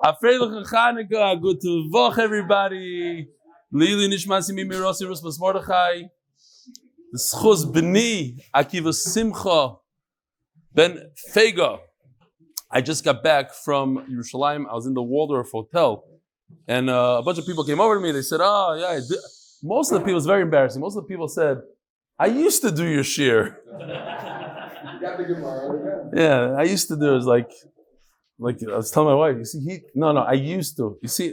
Afreilich Chanukah, good to Voch, everybody. Lili Nishmasi Mimirosi Rusmas Mordechai. The Zechus B'ni Akiva Simcha Ben Fega. I just got back from Yerushalayim. I was in the Waldorf Hotel, and a bunch of people came over to me. They said, "Oh, yeah." Most of the people, it's very embarrassing. Most of the people said, "I used to do your shir." Yeah, I used to do. It was like I was telling my wife. You see, I used to. You see,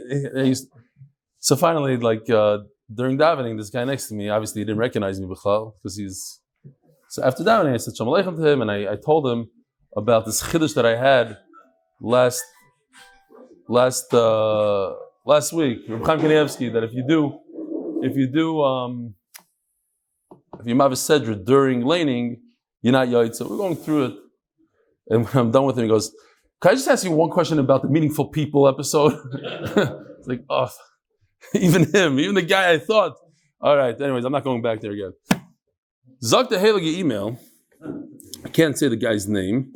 So finally, during davening, this guy next to me, obviously he didn't recognize me because he's. So after davening, I said Shalom Aleichem to him, and I told him about this chiddush that I had last week, Reb Chaim Kanievsky, that if you mavis sedra during laning, you're not yoyt. So we're going through it, and when I'm done with him, he goes, "Can I just ask you one question about the Meaningful People episode?" It's like, oh, even the guy I thought. All right, anyways, I'm not going back there again. Zog the heilige email. I can't say the guy's name.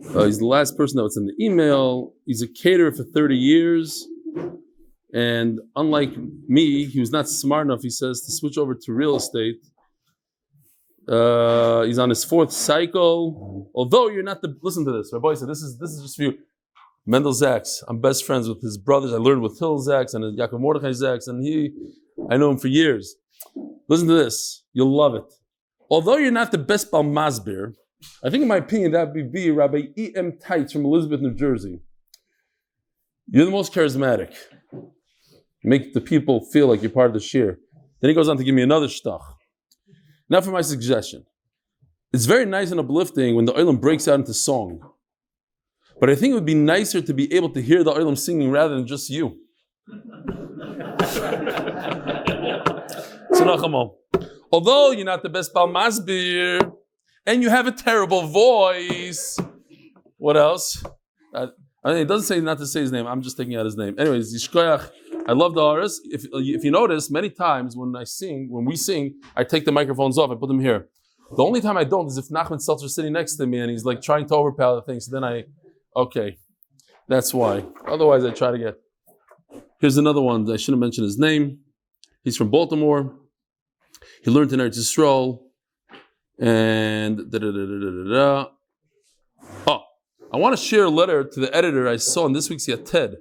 He's the last person that was in the email. He's a caterer for 30 years. And unlike me, he was not smart enough, he says, to switch over to real estate. He's on his 4th cycle. Although you're not listen to this. Rabbi said, this is just for you. Mendel Zachs. I'm best friends with his brothers. I learned with Hill Zachs and Yaakov Mordechai Zachs. And I know him for years. Listen to this. You'll love it. Although you're not the best Bal Masbir, I think in my opinion that would be Rabbi E.M. Tights from Elizabeth, New Jersey. You're the most charismatic. Make the people feel like you're part of the shir. Then he goes on to give me another shtach. Now for my suggestion. It's very nice and uplifting when the olam breaks out into song. But I think it would be nicer to be able to hear the olam singing rather than just you. So Nechama. Although you're not the best Bal Masbir, and you have a terrible voice. What else? It doesn't say not to say his name. I'm just taking out his name. Anyways, Yishkoyach. I love the Aris. If you notice, many times when we sing, I take the microphones off. I put them here. The only time I don't is if Nachman Seltzer is sitting next to me and he's like trying to overpower the thing. So then that's why. Otherwise, I try to get. Here's another one. I shouldn't mention his name. He's from Baltimore. He learned in Eretz Yisrael. And I want to share a letter to the editor I saw in this week's Yated.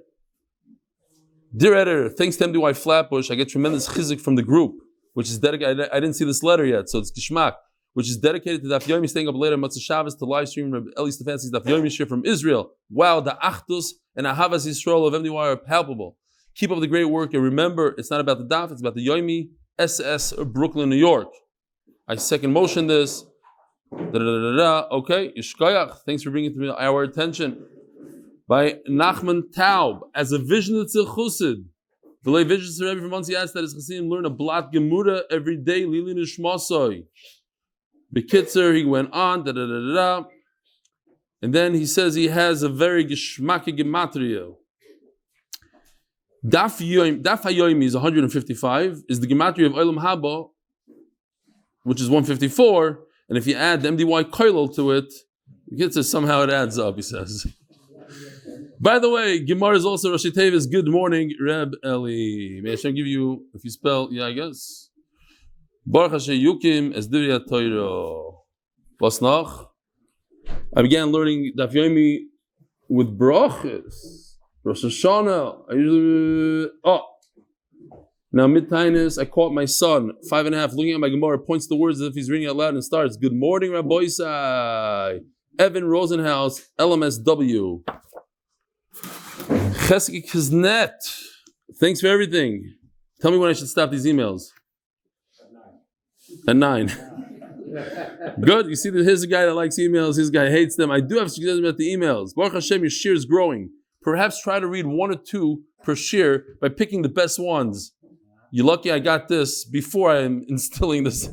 Dear editor, thanks to MDY Flatbush, I get tremendous chizik from the group, which is dedicated. I didn't see this letter yet, so it's Gishmak, which is dedicated to Daf Yomi, staying up later Matzah Shabbos to live stream Eli Stefansky's Daf Yomi shir from Israel. Wow, the Achdus and Ahavas Yisrael of MDY are palpable. Keep up the great work, and remember, it's not about the Daf, it's about the Yomi SS Brooklyn, New York. I second motion this. Okay, Yishkoyach, thanks for bringing it to our attention. By Nachman Taub, as a vision of Tzilchusid. The lay vision to Rebbe from Monsey asked that his Chassidim learn a blat gemura every day, Lili Nishmasoi. Bekitzer, he went on, and then he says he has a very geschmacke gematria. Daf Yomi is 155, is the gematria of Olam Haba, which is 154, and if you add the MDY koilel to it, Bekitzer, somehow it adds up, he says. By the way, Gemara is also Rashi Tevis. Good morning, Reb Eli. May Hashem give you, if you spell, I guess. Baruch Hashem Yukim es Dirya Toiro. Was noch? I began learning Daf Yomi with brachas. Rosh Hashanah. Now mid-Taanis, I caught my son, 5.5, looking at my Gemara, points the words as if he's reading out loud and starts. Good morning, Rabbi Isai. Evan Rosenhaus, LMSW. Thanks for everything. Tell me when I should stop these emails. At 9. Good. You see that here's a guy that likes emails. Here's a guy who hates them. I do have suggestions about the emails. Baruch Hashem, your shir is growing. Perhaps try to read 1 or 2 per shir by picking the best ones. You're lucky I got this before I'm instilling this.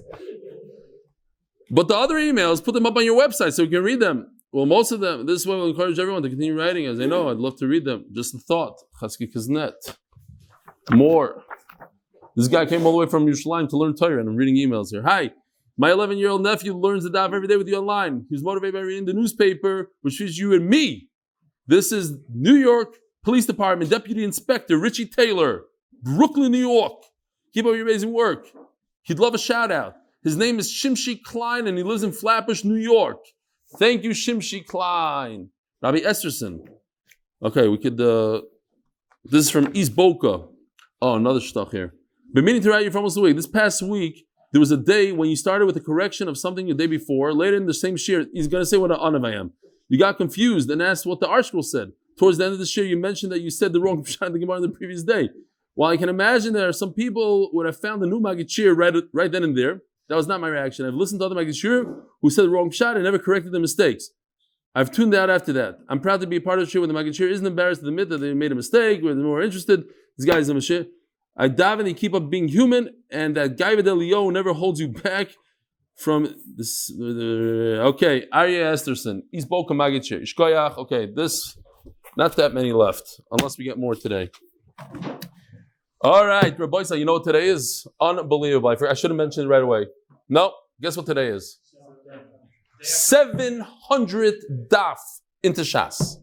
But the other emails, put them up on your website so you can read them. Well, most of them, this way will encourage everyone to continue writing. As I know, I'd love to read them. Just a thought. More. This guy came all the way from Yerushalayim to learn Torah, and I'm reading emails here. Hi, my 11-year-old nephew learns the Daf every day with you online. He was motivated by reading the newspaper, which features you and me. This is New York Police Department Deputy Inspector Richie Taylor, Brooklyn, New York. Keep up your amazing work. He'd love a shout out. His name is Shimshi Klein and he lives in Flatbush, New York. Thank you, Shimshi Klein. Rabbi Esterson. Okay, we could, this is from East Boca. Oh, another stuff here. Been meaning to write you for almost a week. This past week, there was a day when you started with a correction of something the day before. Later in the same shir, he's going to say what an anav I am. You got confused and asked what the article said. Towards the end of the shir, you mentioned that you said the wrong pshat in the Gemara the previous day. While I can imagine there are some people would have found the new Maggid Shir right then and there. That was not my reaction. I've listened to other Maggid Shir who said the wrong pshat and never corrected the mistakes. I've tuned out after that. I'm proud to be a part of the shir when the Maggid Shir isn't embarrassed to admit that they made a mistake or they're more interested. This guy's a shir. I daven and keep up being human, and that Gaivad Elio never holds you back from this. Okay, Arya Esterson, East Boca Maggid Shir. Ishkoyach. Okay, this, not that many left, unless we get more today. All right, Rabbi Isa, you know what today is? Unbelievable. I should have mentioned it right away. No, guess what today is? 700 daf into Shas.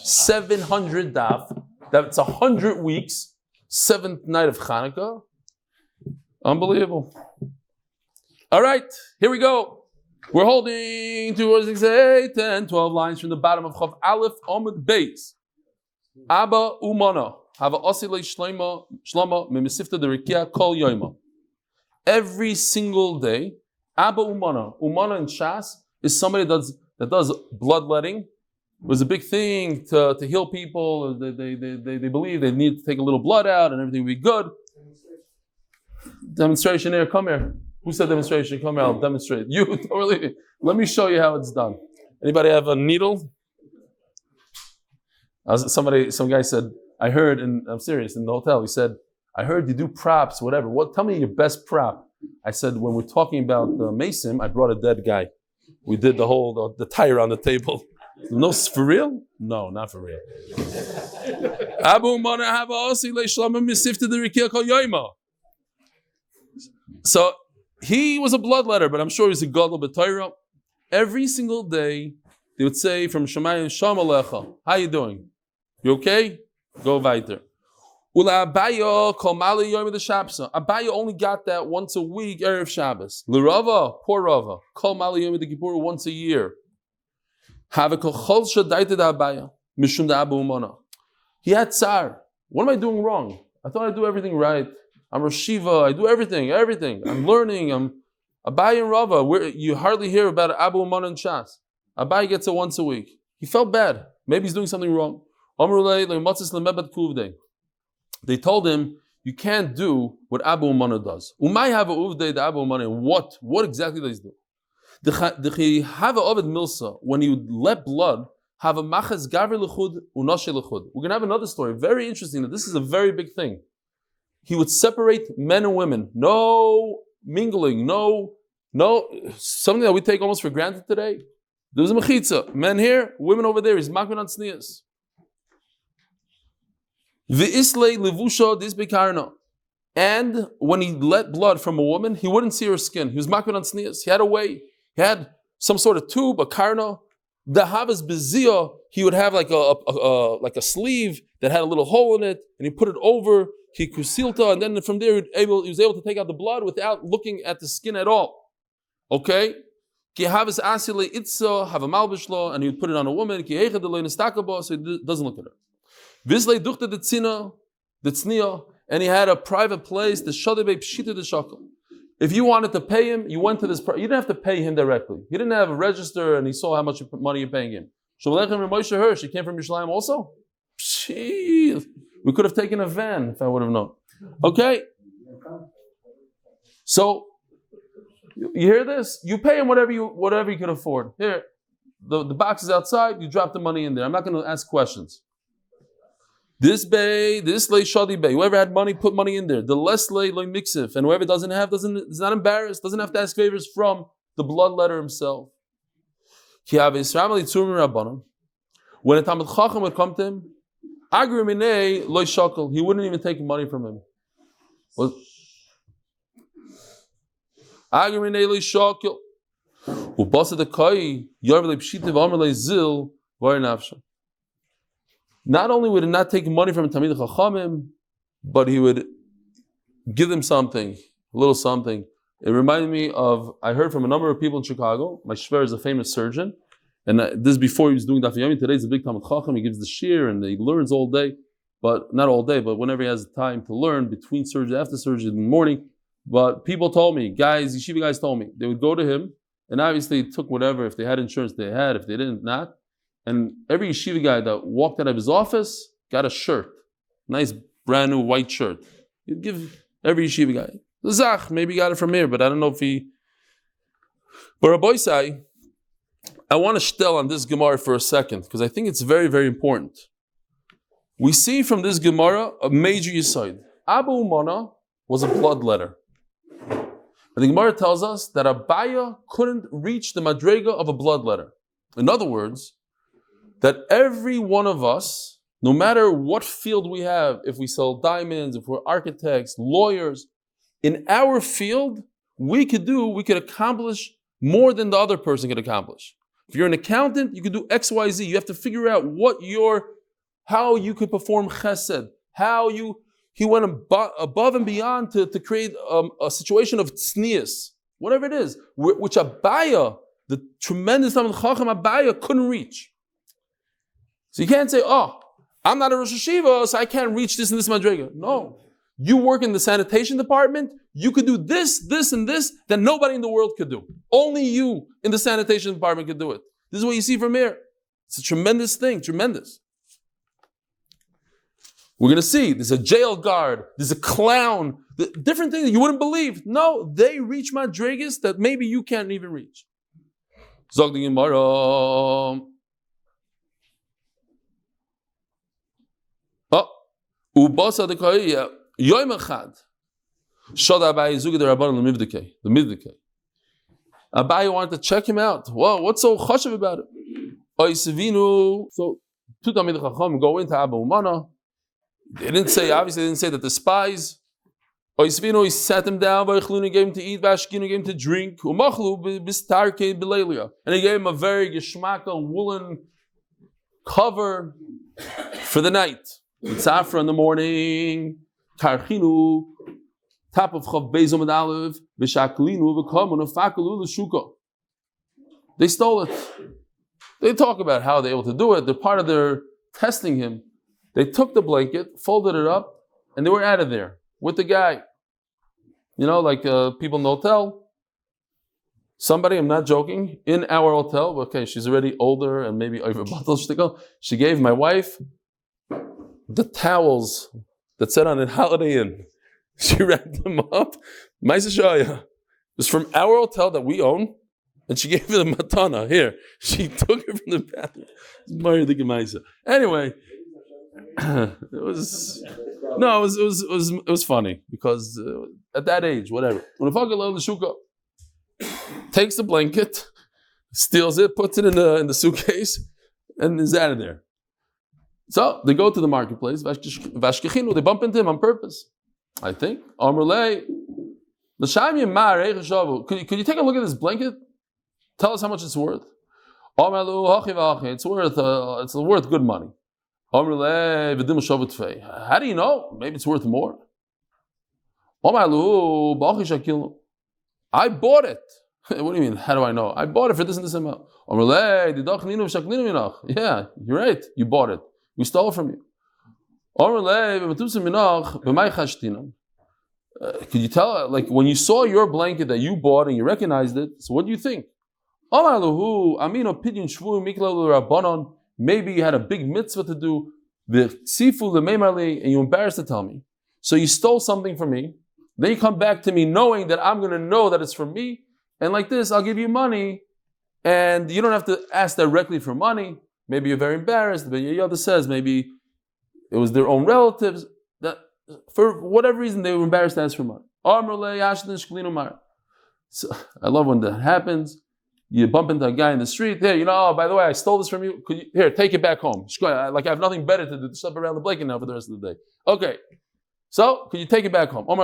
700 daf. That's 100 weeks. 7th night of Hanukkah. Unbelievable. All right, here we go. We're holding 2, 6, 8, 10, 12 lines from the bottom of Chav Aleph Amud Beis. Abba umana. Have a osile shleima mimisifta derikia kol yoima. Every single day, Abba umana. Umana in Shas is somebody that does bloodletting. It was a big thing to heal people. They believe they need to take a little blood out and everything will be good. Demonstration here, come here. Who said demonstration? Come here, I'll demonstrate. You, don't really. Let me show you how it's done. Anybody have a needle? Some guy said, I heard, and I'm serious, in the hotel, he said, I heard you do props, whatever. Tell me your best prop. I said, when we're talking about the Mason, I brought a dead guy. We did the tire on the table. No, for real? No, not for real. So he was a bloodletter, but I'm sure he's a gadol b'Torah. Every single day, they would say from Shemayim, Shalom Alecha. How you doing? You okay? Go weiter. Abaya only got that once a week, Erev Shabbos. L'Rava, poor Rava. Kol Mali Yom Kippur once a year. He had tsar. What am I doing wrong? I thought I do everything right. I'm Rosh Shiva. I do everything. I'm learning. I'm Abai and Rava. You hardly hear about Abu Umana and Shas. Abai gets it once a week. He felt bad. Maybe he's doing something wrong. They told him, you can't do what Abu Umana does. Umay have a uvdei the Abu Umana. What exactly does he do? The have a ovid milsa, when you let blood, have a maches gaver lechud unoshe lechud. We're gonna have another story, very interesting. That this is a very big thing. He would separate men and women, no mingling, no, something that we take almost for granted today. There was a mechitza, men here, women over there. He's makmin on tznius. V'islei levusha disbekarna. And when he let blood from a woman, he wouldn't see her skin. He was makmin on tznius. He had a way. He had some sort of tube, a karna. The havas beziyah, he would have like a sleeve that had a little hole in it, and he put it over. He kusilta, and then from there he was able to take out the blood without looking at the skin at all. Okay, ki havas asile itza have a malbishlo, and he would put it on a woman. Ki heicha delay nestakaba, so he doesn't look at her. Vislei duchta the tznia, and he had a private place. The shadebe pshita the shakal. If you wanted to pay him, you went to this. You didn't have to pay him directly. He didn't have a register, and he saw how much money you're paying him. Shovalechem Moshe Hirsch. He came from Yerushalayim also. Jeez. We could have taken a van if I would have known. Okay. So you hear this? You pay him whatever you can afford. Here, the box is outside. You drop the money in there. I'm not going to ask questions. This lay shadi bay. Whoever had money, put money in there. The less lay mixif, and whoever doesn't have is not embarrassed. Doesn't have to ask favors from the bloodletter himself. When a Talmid Chacham would come to him, he wouldn't even take money from him. not only would he not take money from Talmidei Chachamim, but he would give them something, a little something. It reminded me of, I heard from a number of people in Chicago. My Shevra is a famous surgeon, and this is before he was doing Daf Yomi. Today he's a big Talmid Chacham. He gives the shir and he learns all day, but not all day, but whenever he has time to learn, between surgery, after surgery, in the morning. But people told me, yeshiva guys told me, they would go to him, and obviously he took whatever, if they had insurance, they had, if they didn't, not. And every yeshiva guy that walked out of his office got a shirt, nice brand new white shirt. He'd give every yeshiva guy. Zach, maybe he got it from here, but I don't know if he... But Rabbi Say, I want to shtel on this Gemara for a second, because I think it's very, very important. We see from this Gemara a major yesod. Abu Umana was a blood letter. And the Gemara tells us that Abaya couldn't reach the madrega of a blood letter. In other words, that every one of us, no matter what field we have, if we sell diamonds, if we're architects, lawyers, in our field, we could accomplish more than the other person could accomplish. If you're an accountant, you could do X, Y, Z. You have to figure out how you could perform chesed, he went above and beyond to create a situation of tznius, whatever it is, which Abaya, the tremendous Talmid Chacham Abaya, couldn't reach. So you can't say, I'm not a Rosh Hashiva, so I can't reach this and this madrega. No. You work in the sanitation department, you could do this, this, and this that nobody in the world could do. Only you in the sanitation department could do it. This is what you see from here. It's a tremendous thing, tremendous. We're going to see, there's a jail guard, there's a clown, different things that you wouldn't believe. No, they reach madregas that maybe you can't even reach. Zog the Gemara. Ubasa de Kaya, Yoim Echad. Shod Abai Zugi the Rabban the Mivdike. Abai wanted to check him out. Whoa, what's so chashav about it? So, two Talmidei Chacham go into Abu Umana. They didn't say that the spies, he sat him down, gave him to eat, gave him to drink, and he gave him a very geschmackel woolen cover for the night. Tzafra in the morning, tarchinu, top of Chav Beis Amud Aleph, v'shaklinu v'kamu nefakalu l'shuka. They stole it. They talk about how they're able to do it. They're part of their testing him. They took the blanket, folded it up, and they were out of there with the guy. You know, like people in the hotel. Somebody, I'm not joking, in our hotel, okay, she's already older and maybe over bottle shtickle. She gave my wife the towels that said on it Holiday Inn. She wrapped them up. It was from our hotel that we own, and she gave it a matana. Here, she took it from the bathroom. Anyway. It was funny because at that age, whatever. When a fucker the shuka takes the blanket, steals it, puts it in the suitcase, and is out of there. So they go to the marketplace. Vashkechinu, they bump into him on purpose. I think. Could you take a look at this blanket? Tell us how much it's worth. It's worth good money. How do you know? Maybe it's worth more. I bought it. What do you mean? How do I know? I bought it for this and this amount. Yeah, you're right. You bought it. We stole it from you. Could you tell, like when you saw your blanket that you bought and you recognized it, so what do you think? Maybe you had a big mitzvah to do, and you embarrassed to tell me. So you stole something from me, then you come back to me knowing that I'm going to know that it's from me, and like this, I'll give you money, and you don't have to ask directly for money. Maybe you're very embarrassed, but your other says maybe it was their own relatives, that for whatever reason they were embarrassed to ask for money. So I love when that happens. You bump into a guy in the street. Hey, by the way, I stole this from you. Here, take it back home. Like I have nothing better to do to stuff around the blanket now for the rest of the day. Okay. So, could you take it back home? I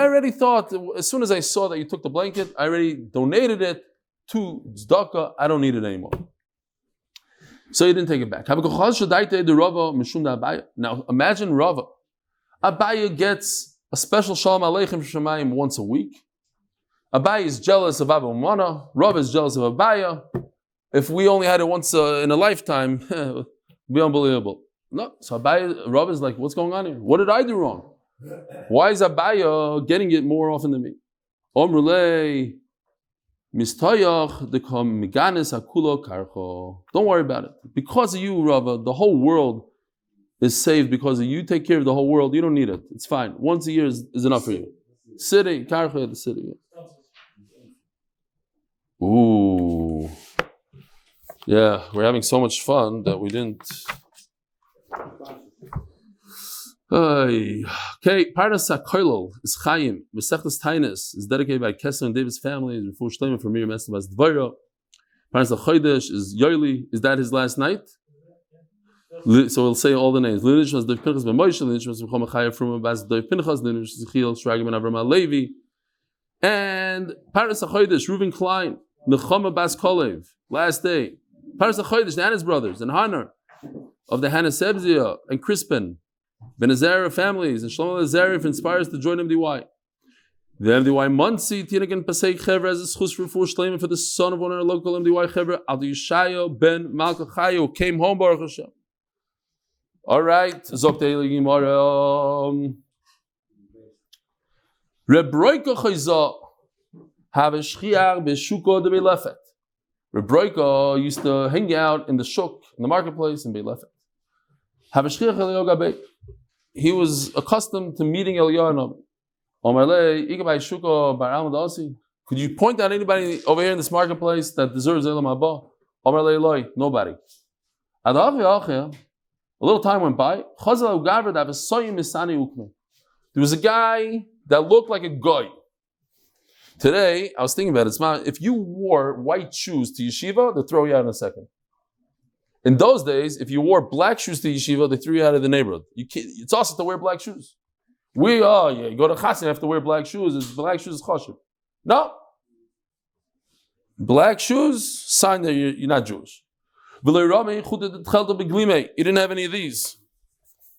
already thought, as soon as I saw that you took the blanket, I already donated it 2 tzedakah, I don't need it anymore. So he didn't take it back. Now imagine Rava. Abaya gets a special Shalom Aleichem Shemayim once a week. Abaya is jealous of Abba Umana. Rava is jealous of Abaya. If we only had it once in a lifetime, it would be unbelievable. No, so Rava is like, what's going on here? What did I do wrong? Why is Abaya getting it more often than me? Omrulei mistayach dekam miganis akulo karcho. Don't worry about it. Because of you, Rava, the whole world is saved because of you. Take care of the whole world. You don't need it. It's fine. Once a year is enough for you. City, karcho, the city. Ooh. Yeah, we're having so much fun that we didn't. Okay, Parnas HaKoilel is Chaim. Maseches Taanis is dedicated by Kessler and Davis families. Refuah shleima for Miriam Esther devora. Parnas HaChodesh is Yoeli. Is that his last night? So we'll say all the names. Lineage was Daf Pinchas ben Moshe. Lineage was Rוחama Frum Bas Daf Pinchas. Lineage was Yחיאל, Shregã ben Avraham Levi. And Parnas HaChodesh, Reuven Klein, Nechama bas Calev. Last day. Parnas HaChodesh, the Hanas Brothers, and Hanar of the Hanasabzadeh and Krispin. Benazera Families, and Shlomo Lalezarian inspires to join MDY. The MDY Monsey, Teaneck and Passaic Chevra as a Zechus Refuah shleima for the son of one of our local MDY Chevra, Yishayo ben Malkachayo, came home, Baruch Hashem. All right, Zok Te'eli Gemara. Rebroika Chayza, have a shchiach beshuko de Beilefet. Rebroika used to hang out in the shuk, in the marketplace in Beilefet. Have a shchiach Eliyahu Gabei. He was accustomed to meeting Eliyahu Nabi. Could you point out anybody over here in this marketplace that deserves Elam Haba? Nobody. A little time went by. There was a guy that looked like a guy. Today, I was thinking about it. If you wore white shoes to yeshiva, they'll throw you out in a second. In those days, if you wore black shoes to yeshiva, they threw you out of the neighborhood. It's awesome to wear black shoes. You go to Chassan, you have to wear black shoes. Black shoes is chashuv. No. Black shoes, sign that you're not Jewish. He didn't have any of these.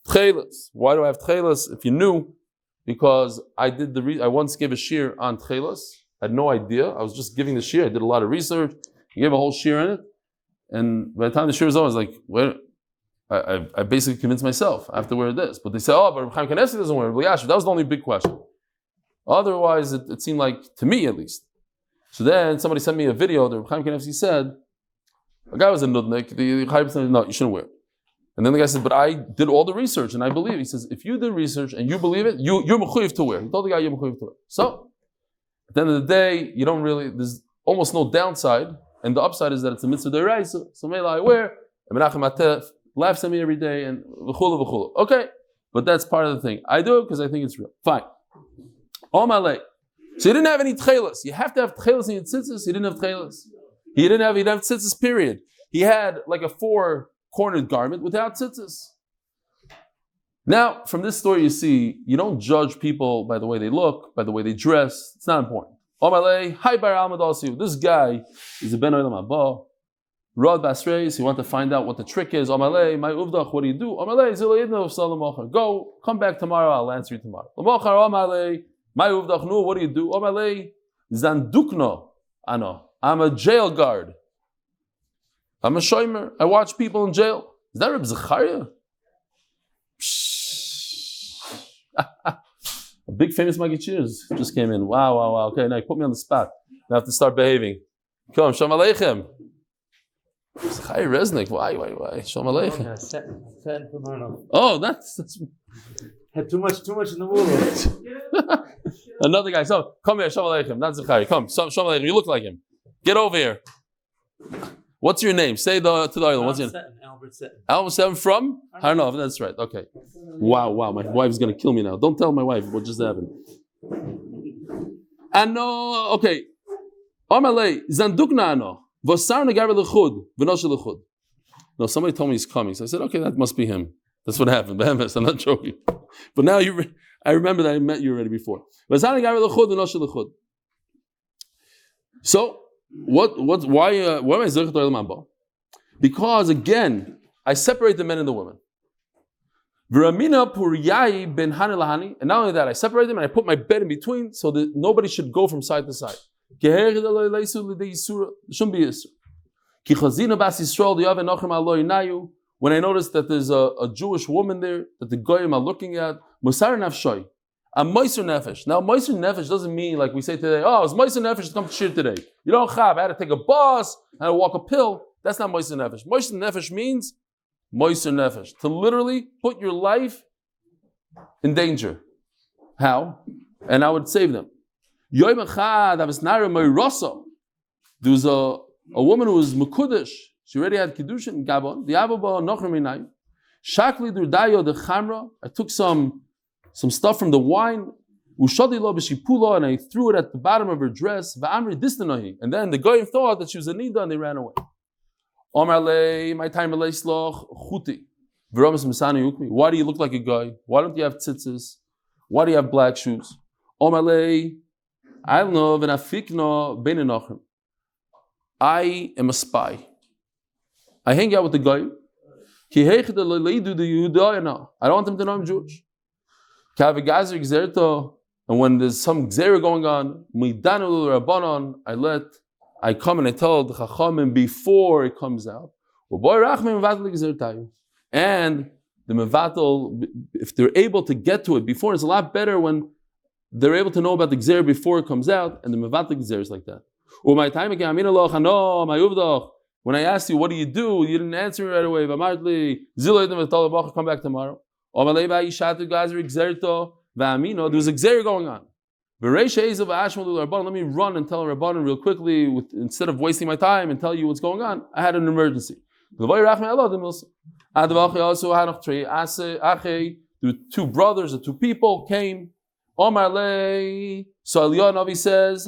Tchelas. Why do I have tchelas? If you knew, because I once gave a shir on tchelas. I had no idea. I was just giving the shir. I did a lot of research. He gave a whole shir on it. And by the time the shir was over, I was like, I basically convinced myself I have to wear this. But they said, but Chaim Kanevsky doesn't wear it. That was the only big question. Otherwise, it seemed like, to me at least. So then somebody sent me a video that Chaim Kanevsky said, a guy was a nudnik, the Chaim said, no, you shouldn't wear it. And then the guy said, but I did all the research and I believe. He says, if you did research and you believe it, you're mechuyev to wear. He told the guy you're mechuyev to wear. So, at the end of the day, there's almost no downside. And the upside is that it's a mitzvah d'oraisa. So maybe I wear, and Menachem Atef laughs at me every day, and v'chula v'chula. Okay, but that's part of the thing. I do it because I think it's real. Fine. All my lay. So he didn't have any tchelas. You have to have tchelas in your tzitzis. He didn't have tchelas. He didn't have tzitzis, period. He had like a 4-cornered garment without tzitzis. Now, from this story you see, you don't judge people by the way they look, by the way they dress. It's not important. Hi bar Amud Aleph. This guy is a ben olam haba. Rod basreis. He wanted to find out what the trick is. Amalei, my uvdach. What do you do? Amalei zilayidno salam. Go, come back tomorrow. I'll answer you tomorrow. Lamachar amalei, my uvdach. No, what do you do? Amalei zandukno. Ano. I'm a jail guard. I'm a shomer. I watch people in jail. Is that Reb Zechariah? A big famous Magicheers just came in. Wow. Okay, now you put me on the spot. I have to start behaving. Come, Shalom Aleichem. Chai Resnick. Why? Shalom Aleichem. Oh, that's had too much in the world. Another guy. So come here, Shalom Aleichem. Not Zechariah. Come, Shalom Aleichem. You look like him. Get over here. What's your name? Say to the island. What's your name? Albert Seven from? I don't know if that's right. Okay. Wow. My wife's going to kill me now. Don't tell my wife what just happened. Ano, okay. Amalei, Zandukna ano. Vosar negar lechud, v'noshe lechud. No, somebody told me he's coming. So I said, okay, that must be him. That's what happened. I'm not joking. But now I remember that I met you already before. Vosar negar lechud, v'noshe lechud. So, why am I Zechus Olam Haba? Because again, I separate the men and the women. V'ramina Puriyai ben Hani lahani, and not only that, I separate them and I put my bed in between so that nobody should go from side to side. Shouldn't be Yisur. When I notice that there's a Jewish woman there that the goyim are looking at, Musar Nafshoy, a Moiser Nefesh. Now, Moiser Nefesh doesn't mean like we say today, oh, it's Moiser Nefesh to come to Shir today. You don't have, I had to take a bus, I had to walk a pill. That's not Moiser Nefesh. Moiser Nefesh means Moiser Nefesh, to literally put your life in danger. How? And I would save them. There was a woman who was Mekudesh. She already had Kedushin in Gabon. I took some stuff from the wine, and I threw it at the bottom of her dress. And then the guy thought that she was a Nida and they ran away. My time why do you look like a guy? Why don't you have tzitzis? Why do you have black shoes? I am a spy. I hang out with the guy. I don't want them to know I'm Jewish. And when there's some gzera going on, I come and I tell the Chachamim before it comes out. And the Mevatel, if they're able to get to it before, it's a lot better when they're able to know about the gzera before it comes out, and the Mevatel gzera is like that. When I asked you, what do? You didn't answer me right away. Come back tomorrow. There was a gzera going on. Let me run and tell Rabbanan real quickly, instead of wasting my time and tell you what's going on. I had an emergency. The two brothers, the two people came. So Eliyahu Navi says,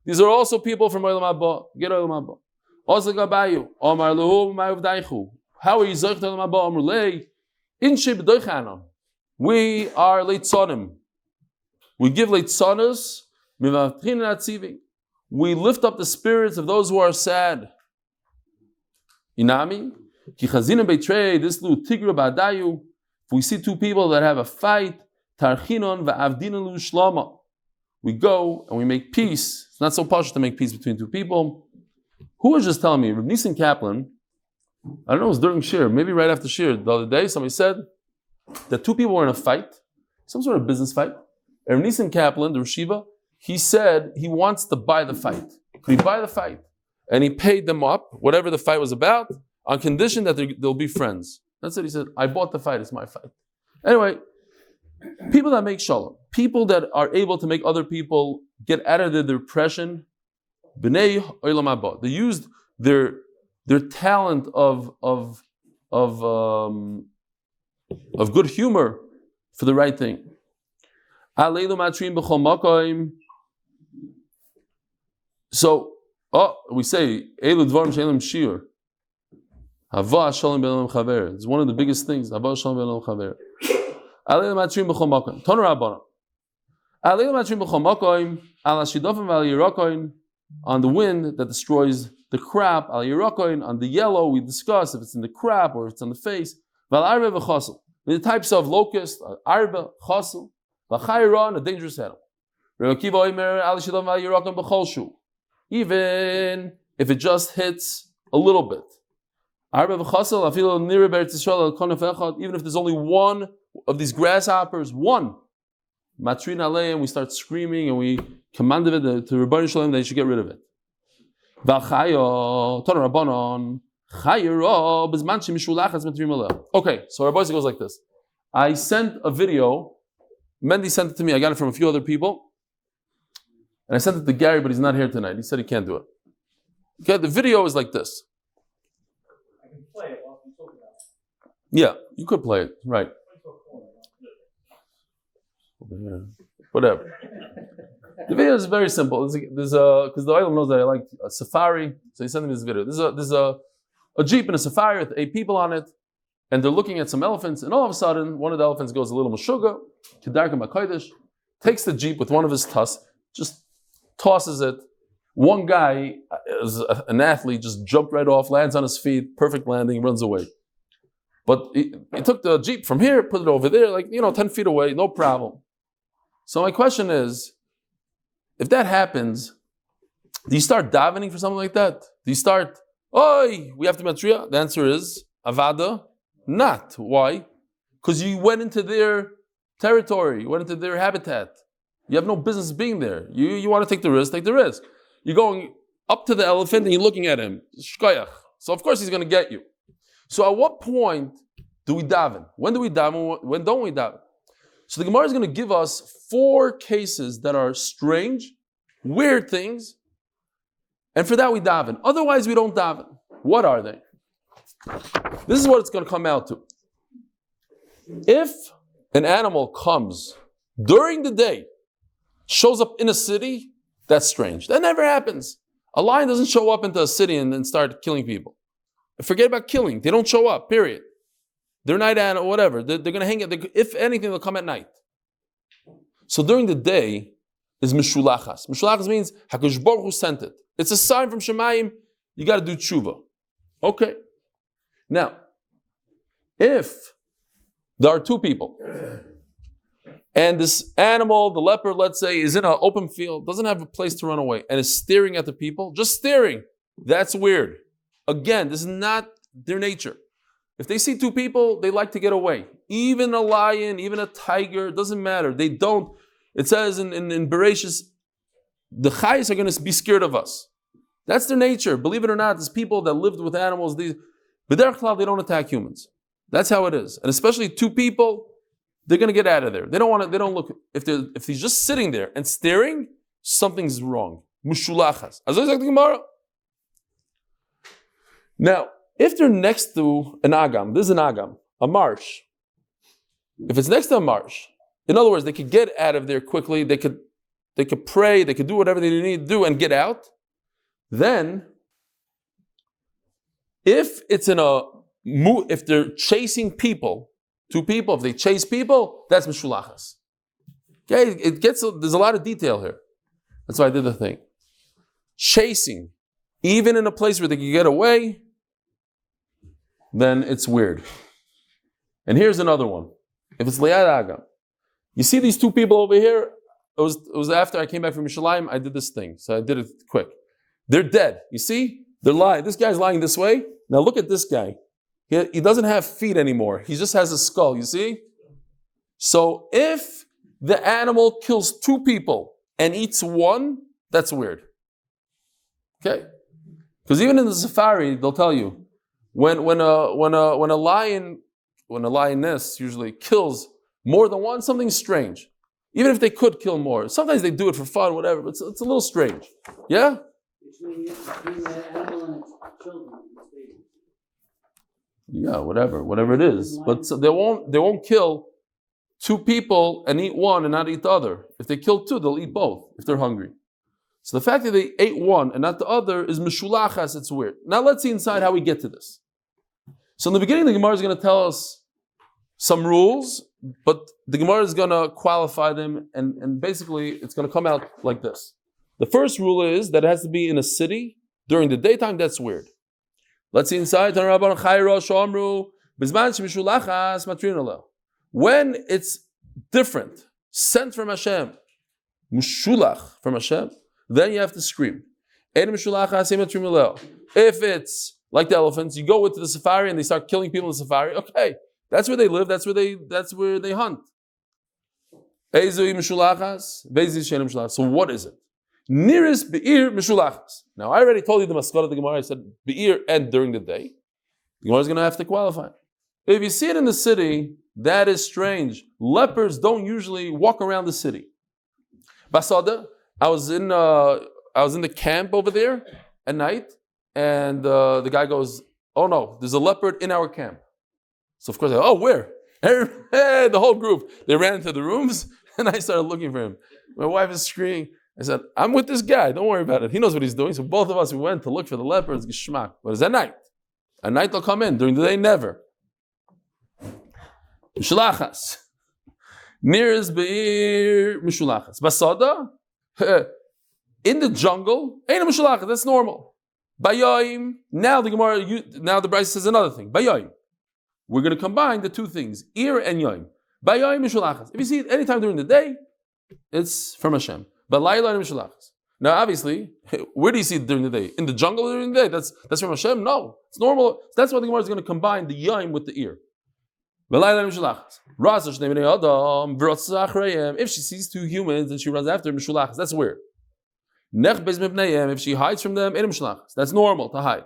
these are also people from Olam Haba. Get Olam Haba. How are you Zechus Olam Haba? We are Leitzonim. We give Leitzonos. We lift up the spirits of those who are sad. Inami? This little Tigra Badayu. If we see two people that have a fight, we go and we make peace. It's not so posh to make peace between two people. Who was just telling me? Reb Nissen Kaplan, I don't know, it was during Shir, maybe right after Shir, the other day, somebody said that two people were in a fight, some sort of business fight. And Reb Nissen Kaplan, the Rishiva, he said he wants to buy the fight. Could he buy the fight? And he paid them up, whatever the fight was about, on condition that they'll be friends. That's it. He said, I bought the fight, it's my fight. Anyway, people that make shalom, people that are able to make other people get out of their depression, b'nei olam haba. They used their talent of good humor for the right thing. So, we say elu dvarim she'elam shir. Hava shalom be'elam chaver. It's one of the biggest things. Hava shalom be'elam chaver. On the wind that destroys the crop, on the yellow, we discuss if it's in the crop or if it's on the face. The types of locust, arba, chasel, and a dangerous animal. Even if it just hits a little bit. Even if there's only one of these grasshoppers, one. Matrin alei, and we start screaming and we commanded it to Rebbeinu Shalom that they should get rid of it. Okay, so our voice goes like this. I sent a video, Mendy sent it to me, I got it from a few other people, and I sent it to Gary, but he's not here tonight. He said he can't do it. Okay, the video is like this. I can play it while I'm talking about it. Yeah, you could play it, right. Whatever. The video is very simple. There's because the oil knows that I like a safari, so he sent me this video. There's a jeep in a safari with 8 people on it, and they're looking at some elephants, and all of a sudden, one of the elephants goes a little mashuga, kedarka makodesh, takes the jeep with one of his tusks, just tosses it One guy, an athlete, just jumped right off, lands on his feet, perfect landing, runs away. But he took the Jeep from here, put it over there, 10 feet away, no problem. So my question is, if that happens, do you start davening for something like that? Do you start, oi, we have to matria? The answer is, avada, not. Why? Because you went into their territory, you went into their habitat. You have no business being there. You want to take the risk, take the risk. You're going up to the elephant and you're looking at him. Shkoyach. So of course he's going to get you. So at what point do we daven? When do we daven? When don't we daven? So the Gemara is going to give us 4 cases that are strange, weird things, and for that we daven. Otherwise we don't daven. What are they? This is what it's going to come out to. If an animal comes during the day, shows up in a city, that's strange. That never happens. A lion doesn't show up into a city and then start killing people. Forget about killing. They don't show up, period. They're night animal, whatever. They're going to hang out. If anything, they'll come at night. So during the day is mishulachas. Mishulachas means HaKadosh Baruch Hu sent it. It's a sign from Shemayim. You got to do tshuva. Okay. Now, if there are 2 people, and this animal, the leopard, let's say, is in an open field, doesn't have a place to run away, and is staring at the people, just staring, that's weird. Again, this is not their nature. If they see 2 people, they like to get away. Even a lion, even a tiger, it doesn't matter. They don't. It says in Bereshis, the chayes are going to be scared of us. That's their nature. Believe it or not, there's people that lived with animals. B'derech klal, they don't attack humans. That's how it is. And especially 2 people, they're going to get out of there. They don't want to. They don't look. If he's just sitting there and staring, something's wrong. Mushulachas. Now, if they're next to an agam, this is an agam, a marsh. If it's next to a marsh, in other words, they could get out of there quickly. They could pray. They could do whatever they need to do and get out. Then, if they're chasing people. 2 people, if they chase people, that's mishulachas. Okay, there's a lot of detail here. That's why I did the thing. Chasing, even in a place where they can get away, then it's weird. And here's another one. If it's Liad Agam, you see these 2 people over here, it was after I came back from Yerushalayim, I did this thing, so I did it quick. They're dead, you see? They're lying. This guy's lying this way. Now look at this guy. He doesn't have feet anymore. He just has a skull, you see? So if the animal kills 2 people and eats 1, that's weird. Okay? Because even in the safari, they'll tell you, when a lioness usually kills more than 1, something's strange. Even if they could kill more. Sometimes they do it for fun, whatever, but it's a little strange. Yeah? Between the animal and its children. Yeah, whatever it is. But so they won't kill 2 people and eat 1 and not eat the other. If they kill 2, they'll eat both if they're hungry. So the fact that they ate 1 and not the other is mishulachas, it's weird. Now let's see inside how we get to this. So in the beginning, the Gemara is going to tell us some rules, but the Gemara is going to qualify them, and basically it's going to come out like this. The first rule is that it has to be in a city during the daytime. That's weird. Let's see inside. When it's different, sent from Hashem, mushulach from Hashem, then you have to scream. If it's like the elephants, you go into the safari and they start killing people in the safari. Okay, that's where they live. That's where they hunt. So what is it? Nearest be'ir mishulachas. Now I already told you the maskara of the Gemara. I said be'ir and during the day. The Gemara is going to have to qualify. If you see it in the city, that is strange. Lepers don't usually walk around the city. Basada, I was in the camp over there at night, and the guy goes, "Oh no, there's a leopard in our camp." So of course, oh, where? Hey, the whole group. They ran into the rooms, and I started looking for him. My wife is screaming. I said, "I'm with this guy. Don't worry about it. He knows what he's doing." So both of us, we went to look for the leopards. Geshmak. But it's at night. At night they'll come in. During the day, never. Mishulachas. Nearest be'ir mishulachas. Basada. In the jungle, ain't a mishalachas. That's normal. Bayoim. Now the Gemara, now the Bryce says another thing. Bayoim. We're going to combine the two things, ir and yoim. Bayoim mishalachas. If you see it anytime during the day, it's from Hashem. But layla mishalachas. Now, obviously, where do you see it during the day? In the jungle during the day? That's from Hashem? No, it's normal. So that's why the Gemara is going to combine the yoim with the ir. If she sees two humans and she runs after them, that's weird. If she hides from them, that's normal to hide.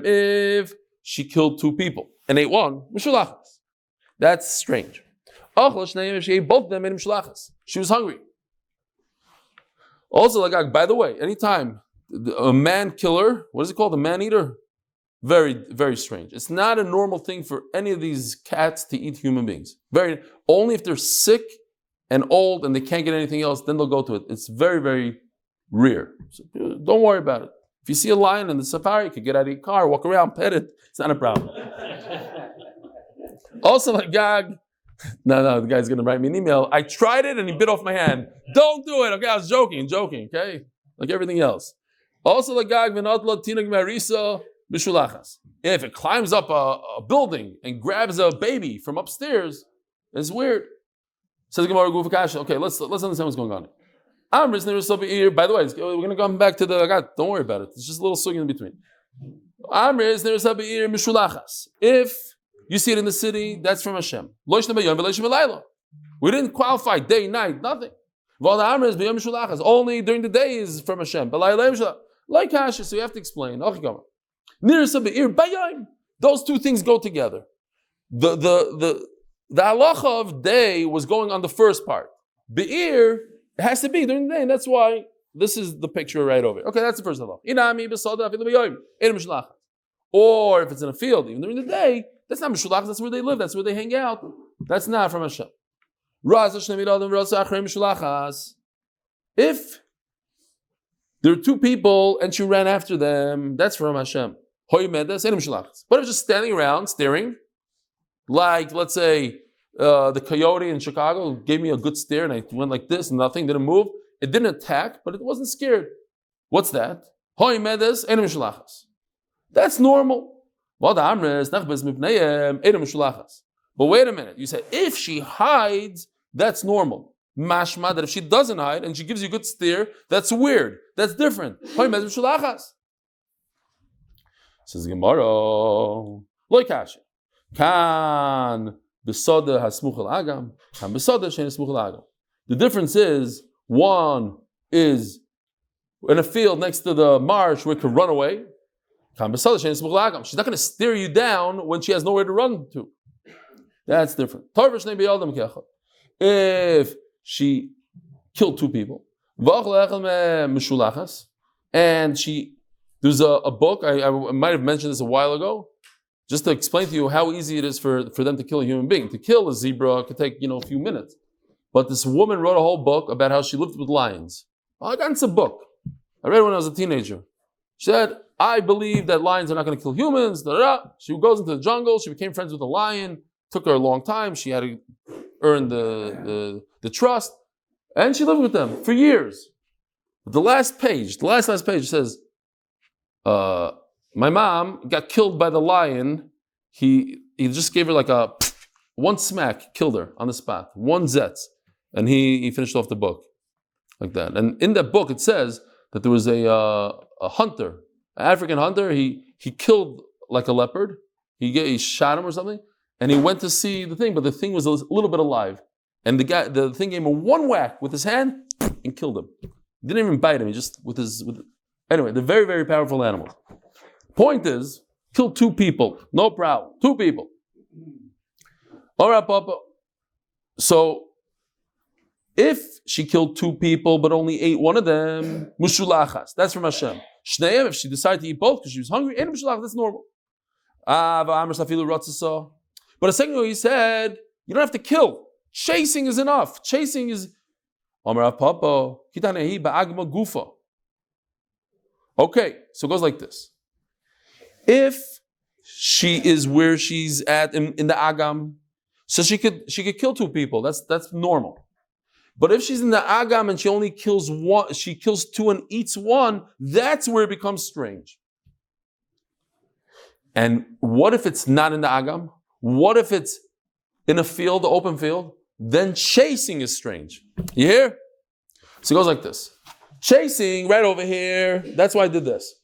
If she killed two people and ate one, that's strange. If she ate both of them, she was hungry. Also, by the way, anytime a man killer, what is it called? A man eater? Very, very strange. It's not a normal thing for any of these cats to eat human beings. Only if they're sick and old and they can't get anything else, then they'll go to it. It's very, very rare. So don't worry about it. If you see a lion in the safari, you could get out of your car, walk around, pet it. It's not a problem. Also, the guy's going to write me an email. I tried it and he bit off my hand. Don't do it. Okay, I was joking, okay? Like everything else. Also, the gag v'notla Teaneck marisa b'shulachas. If it climbs up a building and grabs a baby from upstairs, it's weird. Says the Gemara Gufakash. Okay, let's understand what's going on. By the way, we're going to come back to the Agat. Don't worry about it. It's just a little sugi in between. If you see it in the city, that's from Hashem. We didn't qualify day, night, nothing. Only during the day is from Hashem. Like Hashem, so you have to explain. Those two things go together. The halacha of day was going on the first part. Be'ir, it has to be during the day, and that's why this is the picture right over here. Okay, that's the first halacha. Or if it's in a field, even during the day, that's not mishulach, that's where they live, that's where they hang out. That's not from Hashem. If there are two people and she ran after them, that's from Hashem. But if just standing around, staring, like, let's say, the coyote in Chicago gave me a good stare and I went like this, nothing, didn't move. It didn't attack, but it wasn't scared. What's that? That's normal. But wait a minute. You said, if she hides, that's normal. Mashma, that if she doesn't hide and she gives you a good stare, that's weird. That's different. Says Gemara, the difference is, one is in a field next to the marsh where it could run away. She's not going to stare you down when she has nowhere to run to. That's different. If she killed two people, and there's a book, I might have mentioned this a while ago, just to explain to you how easy it is for them to kill a human being. To kill a zebra could take a few minutes. But this woman wrote a whole book about how she lived with lions. I got into a book. I read it when I was a teenager. She said, I believe that lions are not going to kill humans. She goes into the jungle. She became friends with a lion. Took her a long time. She had to earn the trust. And she lived with them for years. But the last page says, my mom got killed by the lion. He just gave her like one smack, killed her on the spot. One zetz. And he finished off the book like that. And in that book it says that there was a hunter, an African hunter. He killed like a leopard. He shot him or something, and he went to see the thing, but the thing was a little bit alive. And the thing gave him one whack with his hand and killed him. Didn't even bite him. He just anyway. They're very, very powerful animals. Point is, killed two people, no problem. Two people. All right, Papa. So if she killed two people but only ate one of them, mushulachas. That's from Hashem. Shneim, if she decided to eat both because she was hungry, ain't mushulachas. That's normal. But a second ago he said, you don't have to kill. Chasing is enough. Chasing is. Okay, so it goes like this. If she is where she's at in the agam, so she could kill two people. That's normal. But if she's in the agam and she only kills one, she kills two and eats one, that's where it becomes strange. And what if it's not in the agam? What if it's in a field, open field? Then chasing is strange. You hear? So it goes like this. Chasing right over here, that's why I did this.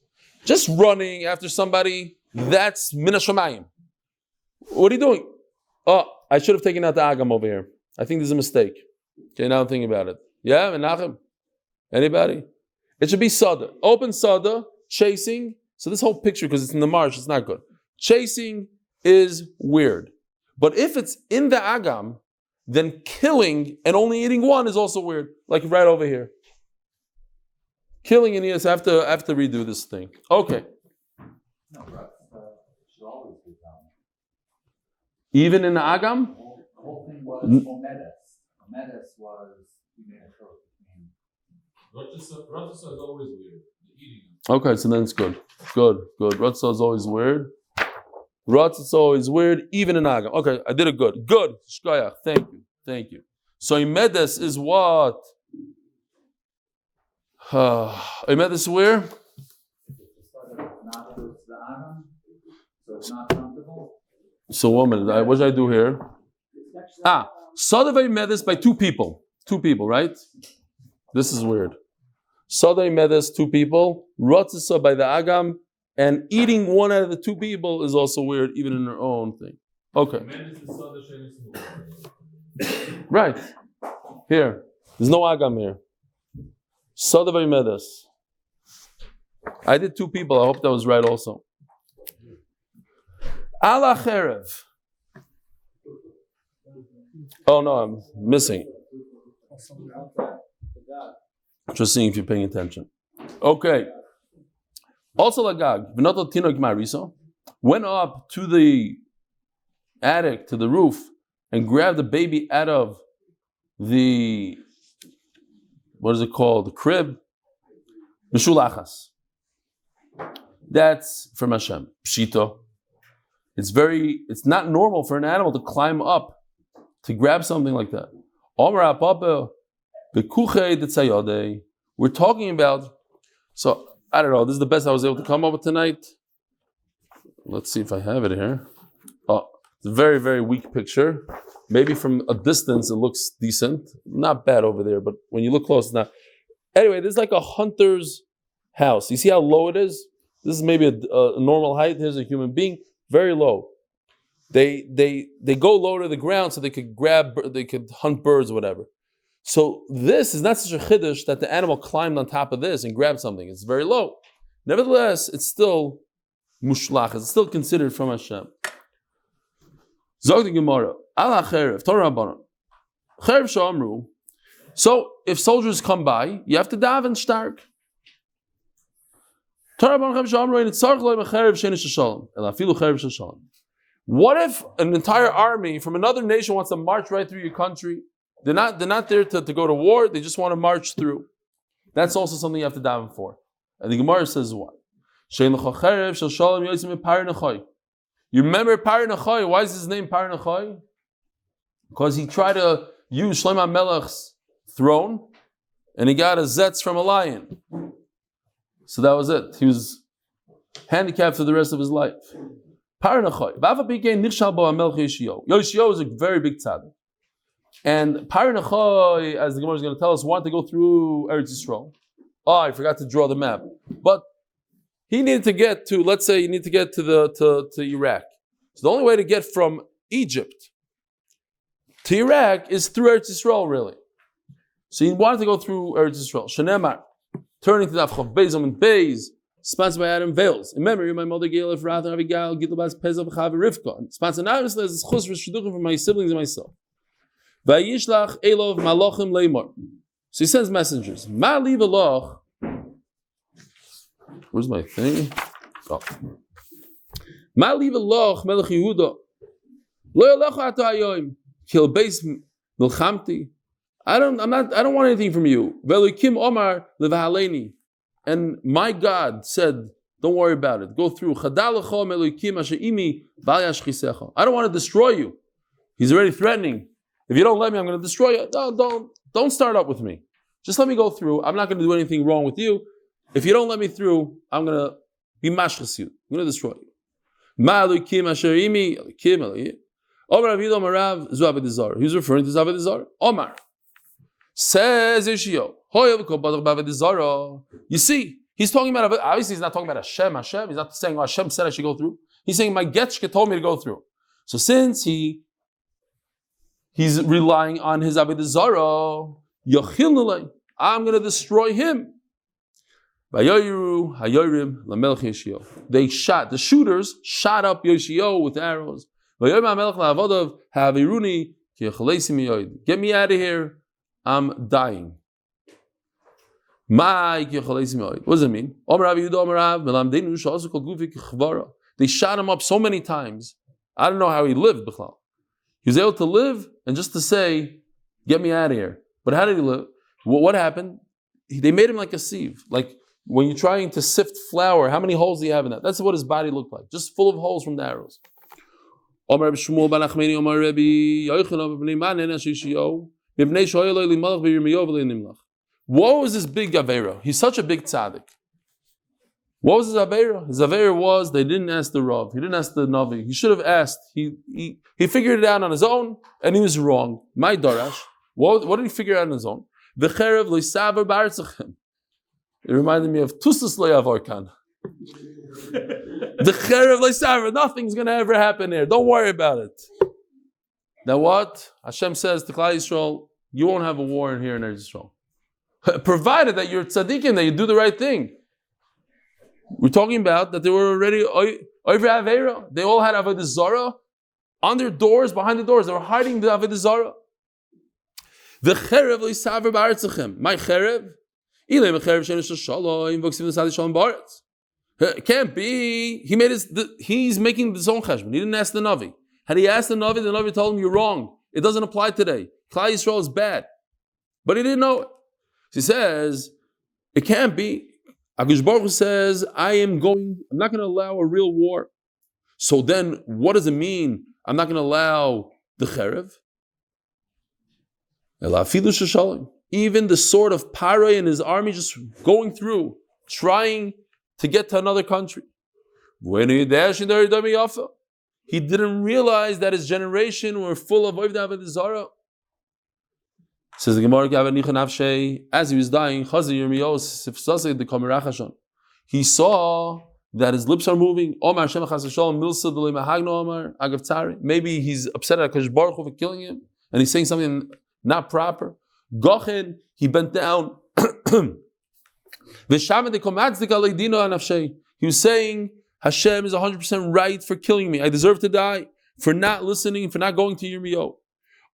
Just running after somebody, that's min hashamayim. What are you doing? Oh, I should have taken out the agam over here. I think there's a mistake. Okay, now I'm thinking about it. Yeah, Menachem? Anybody? It should be sada. Open sada, chasing. So this whole picture, because it's in the marsh, it's not good. Chasing is weird. But if it's in the agam, then killing and only eating one is also weird. Like right over here. Killing and yes, I have to redo this thing. Okay. No, should always be done. Even in the agam? The whole thing was omedes. Omedes was, you made a choice between. Rotzah is always weird. Eating. Okay, so then it's good. Good. Rotzah is always weird. Rotzah is always weird, even in agam. Okay, I did it good. Good. Shkoyach. Thank you. So Imedes is what? Imedes is where? It's not close to the agam, so it's not comfortable. So 1 minute. What should I do here? Sadavay Medes by two people. Two people, right? This is weird. Sadavay Medes, two people. Rotzah by the agam. And eating one out of the two people is also weird, even in their own thing. Okay. Right. Here. There's no agam here. Sadavay Medes. I did two people. I hope that was right also. Ala Cherev. Oh no, I'm missing. Just seeing if you're paying attention. Okay. Also Lagag, V'noto Teaneck Marisa, went up to the attic, to the roof, and grabbed the baby out of the, what is it called, the crib, Mishulachas. That's from Hashem. Pshita. It's not normal for an animal to climb up, to grab something like that. We're talking about, so I don't know, this is the best I was able to come up with tonight. Let's see if I have it here. Oh, it's a very, very weak picture. Maybe from a distance it looks decent. Not bad over there, but when you look close, it's not. Anyway, this is like a hunter's house. You see how low it is? This is maybe a normal height. Here's a human being, very low. They go low to the ground so they could hunt birds or whatever. So this is not such a chiddush that the animal climbed on top of this and grabbed something. It's very low. Nevertheless, it's still mushlach. It's still considered from Hashem. Zog the Gemara. Ala cherev, Torah Rabbanon. Cherev sh'amru. So if soldiers come by, you have to daven stark. Torah Rabbanon cherev sh'amru and tzarich lo mecherev sheinish shalom. Ela afilu cherev shalom. What if an entire army from another nation wants to march right through your country? They're not there to go to war. They just want to march through. That's also something you have to daven for. And the Gemara says what? You remember Par Nechai? Why is his name Par Nechai? Because he tried to use Shlomo Melech's throne, and he got a zetz from a lion. So that was it. He was handicapped for the rest of his life. Par Nechai. Yoshio is a very big tzaddik. And Par Nechai, as the Gemara is going to tell us, wanted to go through Eretz Yisrael. Oh, I forgot to draw the map. But he needed to get to, let's say, to Iraq. So the only way to get from Egypt to Iraq is through Eretz Yisrael, really. So he wanted to go through Eretz Yisrael. Shenemar, turning to Daf Amud Beis, sponsored by Adam Vales. Remember, my mother Gale F, Rather Abigail, Gilbas Pezav Chavi Rivka. Sponsored anonymously as Zechus from my siblings and myself. Vayishlach Elov Malachim Leimor. So he sends messengers. Ma li v'loch. Where's my thing? Oh. Ma li v'loch Melech Yehuda. Lo yalechu ato hayoim. Kil beis milchamti. I don't want anything from you. Ve'elokim Omar levahaleni. And my God said, don't worry about it. Go through. Chadalecho me'elokim asher imi bal yashchisecha. I don't want to destroy you. He's already threatening. If you don't let me, I'm going to destroy you. No, Don't start up with me. Just let me go through. I'm not going to do anything wrong with you. If you don't let me through, I'm going to be mashchas you. I'm going to destroy you. He's referring to Zavadizar. Omar says Yeshio. You see, he's talking about, obviously he's not talking about Hashem. He's not saying, Hashem said I should go through. He's saying, my Getchke told me to go through. So since he's relying on his Avedizara, I'm going to destroy him. The shooters shot up Yoshio with arrows. Get me out of here. I'm dying. What does it mean? They shot him up so many times. I don't know how he lived. He was able to live and just to say, get me out of here. But how did he live? What happened? They made him like a sieve. Like when you're trying to sift flour, how many holes do you have in that? That's what his body looked like. Just full of holes from the arrows. What was this big Avera? He's such a big tzaddik. What was his Avera? His Avera was they didn't ask the Rav. He didn't ask the Navi. He should have asked. He figured it out on his own and he was wrong. My Darash. What did he figure out on his own? The Cherev loisaver b'artzachem. It reminded me of Tusas loyavarkan. The Cherev loisaver. Nothing's going to ever happen here. Don't worry about it. Now what? Hashem says to Klal Yisrael, you won't have a war here in Eretz Yisrael. Provided that you're tzaddikim, that you do the right thing. We're talking about that they were already over Avera. They all had Avodah Zarah on their doors, behind the doors. They were hiding the Avodah Zarah. The Cherev loisaver b'artzachem. My Cherev. It can't be. He's making his own cheshbon. He didn't ask the Navi. Had he asked the Navi told him you're wrong. It doesn't apply today. Klal Yisrael is bad. But he didn't know it. He says, it can't be. Akush Baruch Hu says, I'm not going to allow a real war. So then, what does it mean? I'm not going to allow the Cherev? Even the sword of Paray and his army just going through, trying to get to another country. He didn't realize that his generation were full of Avodah Zarah. Says the Gemara, as he was dying, he saw that his lips are moving. Maybe he's upset at Hakadosh Baruch Hu for killing him, and he's saying something not proper. He bent down. He was saying, Hashem is 100% right for killing me. I deserve to die for not listening, for not going to Yirmiyahu.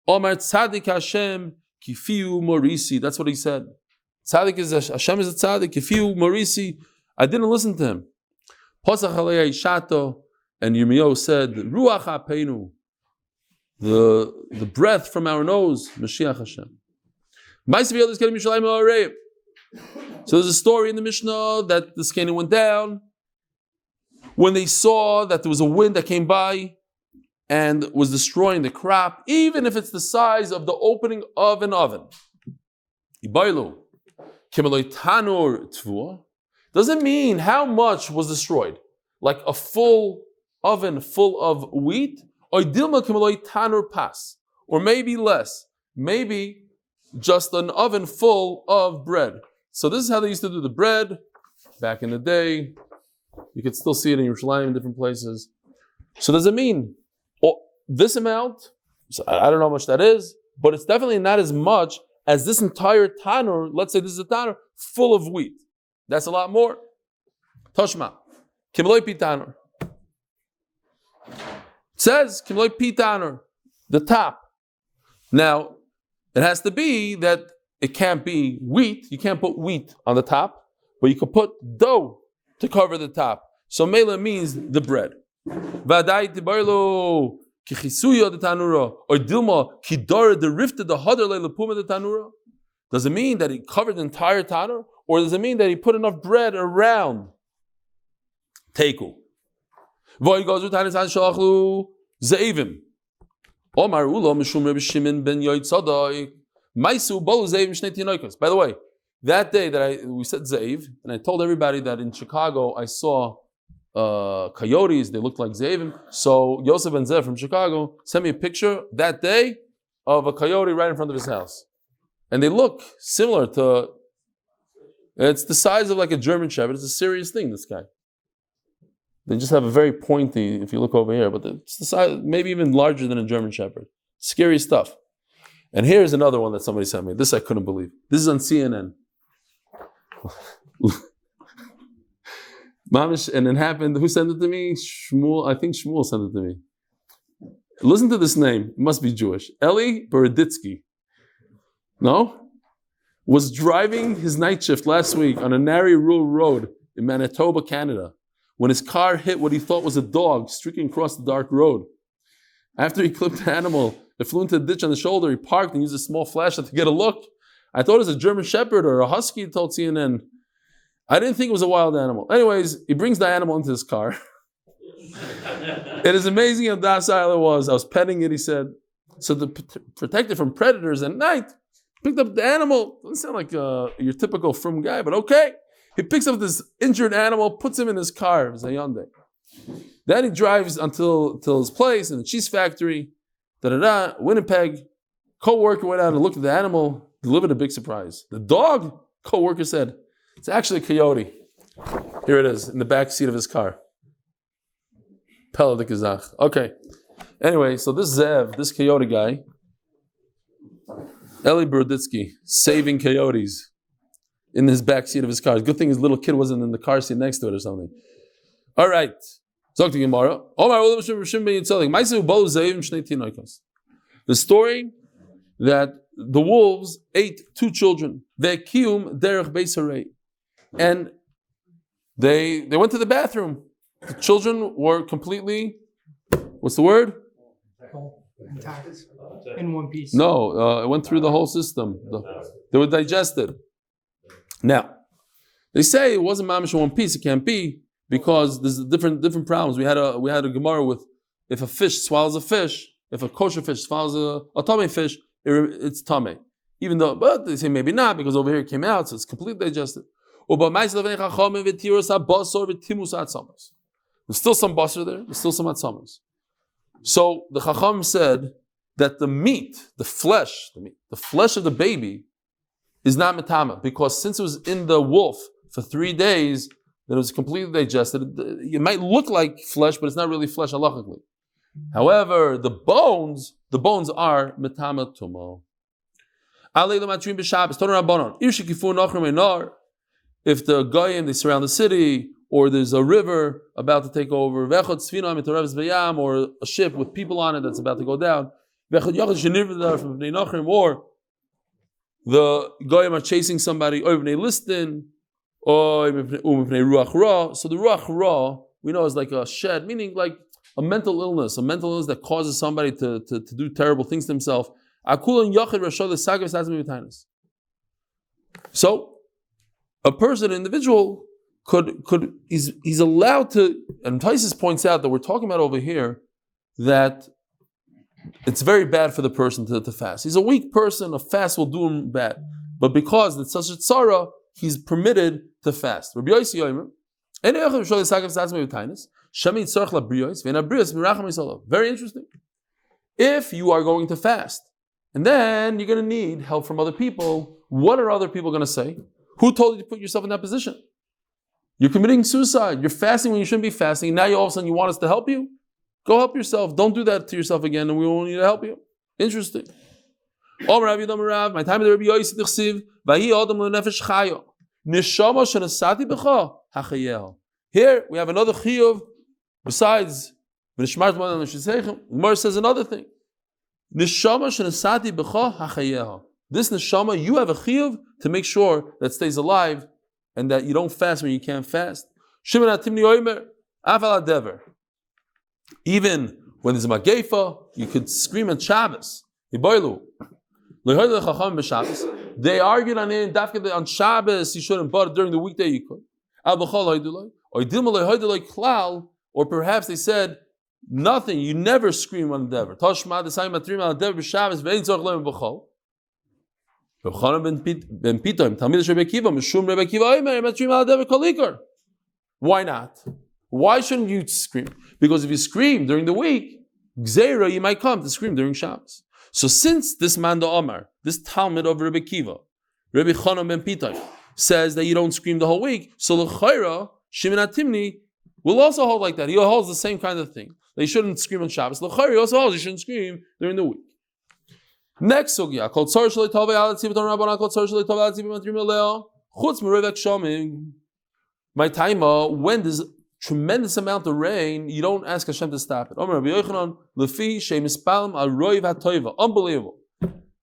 Omar Tzadik Hashem Kifiu Morisi. That's what he said. Tzadik is Hashem is a Tzadik. Kifiu Morisi. I didn't listen to him. Pasach Alei Shato, and Yirmiyahu said, Ruach HaPeinu, the breath from our nose, Mashiach Hashem. So there's a story in the Mishnah that the Zechus went down when they saw that there was a wind that came by and was destroying the crop, even if it's the size of the opening of an oven. Doesn't mean how much was destroyed, like a full oven full of wheat, or maybe less, maybe just an oven full of bread. So this is how they used to do the bread back in the day. You could still see it in Yerushalayim in different places. So does it mean this amount? So I don't know how much that is, but it's definitely not as much as this entire tanur. Let's say this is a tanur full of wheat. That's a lot more. Toshma. Kimloi pi tanur. It says Kimloi pi tanur. The top. Now, it has to be that it can't be wheat. You can't put wheat on the top, but you could put dough to cover the top. So mela means the bread. Vadai tibarlo kichisuya the tanura or dilma kidara the rifted the hodar lepuma the tanura. Does it mean that he covered the entire tanur, or does it mean that he put enough bread around? Teiku. Voy goes with Hanas shalachlu zeivim. Omar ulo mishum Reb Shimon ben Yotzadai. Maisu bolu zeiv mishnei tinoikos. By the way, that day that we said zeiv, and I told everybody that in Chicago I saw coyotes. They looked like zeivim. So Yosef and Zev from Chicago sent me a picture that day of a coyote right in front of his house, and they look similar to. It's the size of like a German Shepherd. It's a serious thing. This guy. They just have a very pointy. If you look over here, but it's the size, maybe even larger than a German Shepherd. Scary stuff. And here's another one that somebody sent me. This I couldn't believe. This is on CNN. Mamish, and it happened. Who sent it to me? Shmuel. I think Shmuel sent it to me. Listen to this name. It must be Jewish. Eli Bereditsky. No? Was driving his night shift last week on a narrow rural road in Manitoba, Canada, when his car hit what he thought was a dog streaking across the dark road. After he clipped the animal, it flew into a ditch on the shoulder. He parked and used a small flashlight to get a look. I thought it was a German Shepherd or a Husky, he told CNN. I didn't think it was a wild animal. Anyways, he brings the animal into his car. It is amazing how docile it was. I was petting it, he said. So to protect it from predators at night, picked up the animal. Doesn't sound like your typical frum guy, but okay. He picks up this injured animal, puts him in his car. It was a Hyundai. Then he drives until his place in the cheese factory. Winnipeg. Co-worker went out and looked at the animal, delivered a big surprise. The dog, co-worker said, it's actually a coyote. Here it is, in the back seat of his car. Pella de Kazakh. Okay. Anyway, so this Zev, this coyote guy, Eli Broditsky, saving coyotes in his back seat of his car. Good thing his little kid wasn't in the car seat next to it or something. All right. Zok to Gemara. The story that the wolves ate two children. And they went to the bathroom. The children were completely, what's the word? Intact. In one piece. No, it went through the whole system. They were digested. Now, they say it wasn't mamish in one piece. It can't be because there's different problems. We had a Gemara with if a fish swallows a fish, if a kosher fish swallows a tummy fish, it's tummy. Even though, but they say maybe not because over here it came out, so it's completely digested. There's still some basar there. There's still some atzamas. So the Chacham said that the meat, the flesh of the baby is not metama because since it was in the wolf for 3 days, then it was completely digested. It might look like flesh, but it's not really flesh halachically. However, the bones are metama tumo. If the goyim they surround the city, or there's a river about to take over, or a ship with people on it that's about to go down, or the goyim are chasing somebody, so the ruach ra we know is like a shed, meaning like a mental illness that causes somebody to do terrible things to himself. So a person, an individual, he's allowed to, and Taisus points out that we're talking about over here that it's very bad for the person to fast. He's a weak person, a fast will do him bad. But because it's such a tzara, he's permitted to fast. Very interesting. If you are going to fast, and then you're going to need help from other people, what are other people going to say? Who told you to put yourself in that position? You're committing suicide. You're fasting when you shouldn't be fasting. And now all of a sudden you want us to help you? Go help yourself. Don't do that to yourself again, and we won't need to help you. Interesting. My time of the Rabbi Yosef Dichsiv, Vahi Adam Lenefesh Chayo. Nechama Shenasati B'cha Hachayel. Here we have another chiyuv besides V'nishmart Moed L'Shisechem. The Gemara says another thing. Nechama Shenasati B'cha Hachayel. This neshama, you have a chiyuv to make sure that stays alive and that you don't fast when you can't fast. Shimon Atimni Oimer Aval Adever. Even when there's a magefa, you could scream at Shabbos. They argued on it, on Shabbos you shouldn't, but during the weekday you could. Or perhaps they said, nothing, you never scream on the dever. Why not? Why shouldn't you scream? Because if you scream during the week, Gzeira, you might come to scream during Shabbos. So since this Manda Omar, this Talmud of Rebbe Kiva, Rebbe Chanan ben Pitay, says that you don't scream the whole week, so L'chaira, Shimon HaTimni will also hold like that. He holds the same kind of thing. They shouldn't scream on Shabbos. L'chaira also holds you shouldn't scream during the week. Next sugya, called Tzar Shalei Tovei Al Tzibaton Rabbanan, called Tzar Shalei Tovei Al Tzibaton Matrim Chutz Merevek Shomim. My timer, when there's tremendous amount of rain, you don't ask Hashem to stop it. Unbelievable.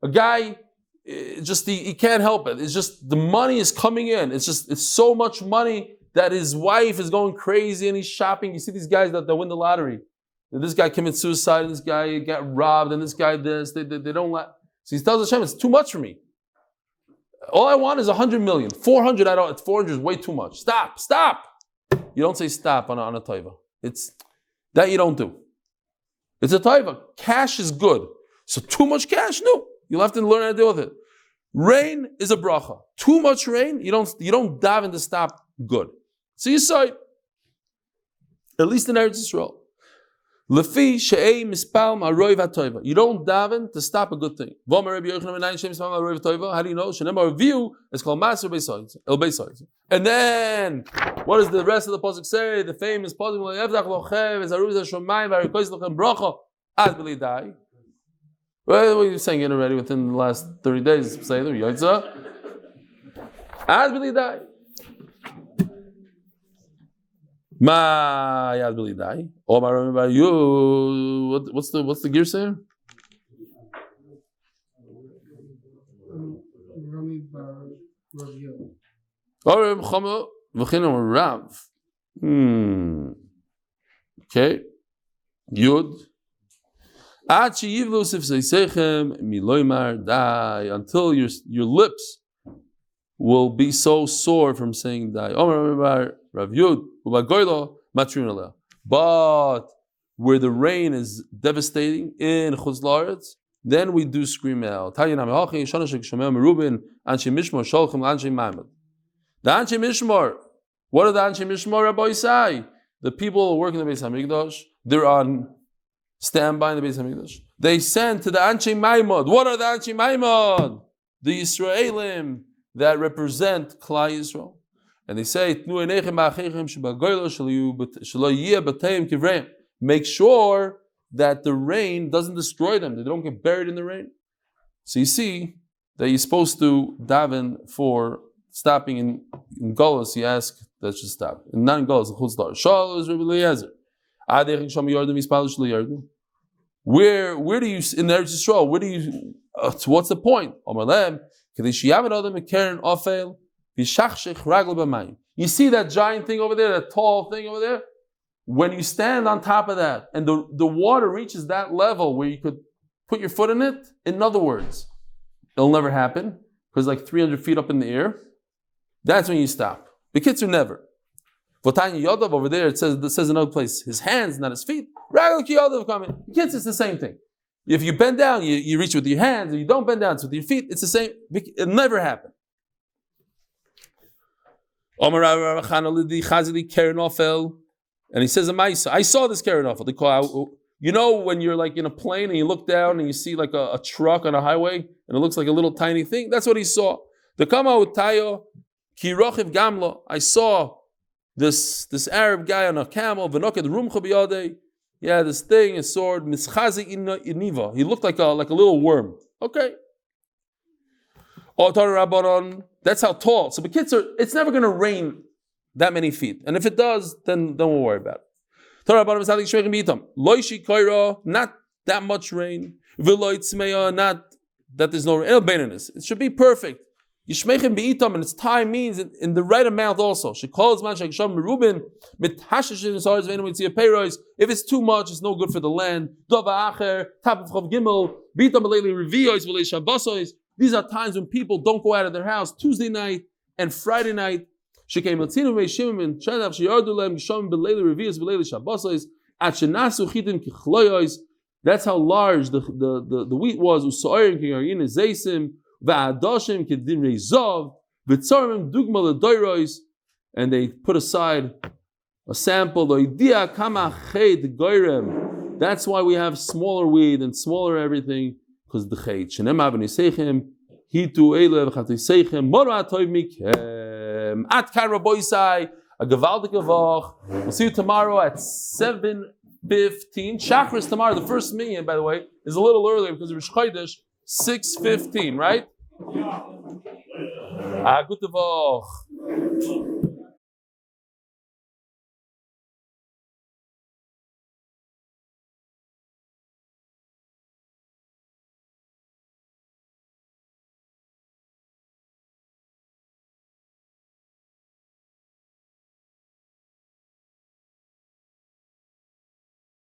A guy, he can't help it. It's just the money is coming in. It's so much money that his wife is going crazy and he's shopping. You see these guys that win the lottery. And this guy commits suicide, and this guy got robbed, and this guy this. They don't let. So he tells Hashem, it's too much for me. All I want is 100 million. 400, 400 is way too much. Stop. You don't say stop on a taiva. It's that you don't do. It's a taiva. Cash is good. So too much cash, no. You'll have to learn how to deal with it. Rain is a bracha. Too much rain, you don't daven to stop good. So you say, at least in Eretz Yisrael. Lefi she'ei mispal ma'aroi v'atoiva. You don't daven to stop a good thing. How do you know? She'nemar view is called Maseches Taanis. And then, what does the rest of the pasuk say? The famous pasuk, well, what are you saying it already within the last 30 days? Say the Yotza. Ad b'lidai. Ma yad b'lidai. Omar by you. What's the gear saying? Rוחama v'chinam Rav. Okay. Yud. Until your lips will be so sore from saying die. But where the rain is devastating in Chutz La'aretz, then we do scream out. The Anshe Mishmar. What are the Anshe Mishmar, Rabbi Isai? The people who work in the Beis Hamikdash, they're on standby in the Beis Hamikdash. They send to the Anshe Maimad. What are the Anshe Maimad? The Yisraelim that represent Klal Yisrael. And they say, make sure that the rain doesn't destroy them. They don't get buried in the rain. So you see that you're supposed to daven for stopping in Golos. You ask that should stop. In non-Golos, Chutz La'aretz. Where do you, in the Eretz Yisrael, what's the point? You see that giant thing over there, that tall thing over there? When you stand on top of that and the water reaches that level where you could put your foot in it, in other words, it'll never happen because like 300 feet up in the air, that's when you stop. The kids are never. Votanya Yodav over there, it says in another place, his hands, not his feet. Ragel Ki Yodav coming. Kids, it's the same thing. If you bend down, you reach with your hands. If you don't bend down, it's with your feet. It's the same. It'll never happen. And he says, I saw this Karen Offel. They call, you know, when you're like in a plane and you look down and you see like a truck on a highway and it looks like a little tiny thing. That's what he saw. The Kama Utayo Ki Rochiv Gamlo. I saw this Arab guy on a camel. V'noket Rumcha B'yadei. Yeah, this thing, his sword. Mischazi Iniva. He looked like a little worm. Okay. That's how tall. So the kids it's never going to rain that many feet. And if it does, then don't worry about it. Not that much rain. Not that there's no rain. It should be perfect. And its time means in the right amount also. If it's too much, it's no good for the land. These are times when people don't go out of their house. Tuesday night and Friday night. That's how large the wheat was. Va'adoshim kedimrei zov, v'tzorim dugma l'doirois, and they put aside a sample. Loidia kama ched goyrem. That's why we have smaller weed and smaller everything, because the ched. Shenem avni seichem, hitu eile v'chatei seichem, moro atoiv mikem. At karaboisai, a gavaldik Voch. We'll see you tomorrow at 7:15. Shachris tomorrow, the first minyan, by the way, is a little earlier because of Rosh Chodesh, 6:15, right? Good Voch.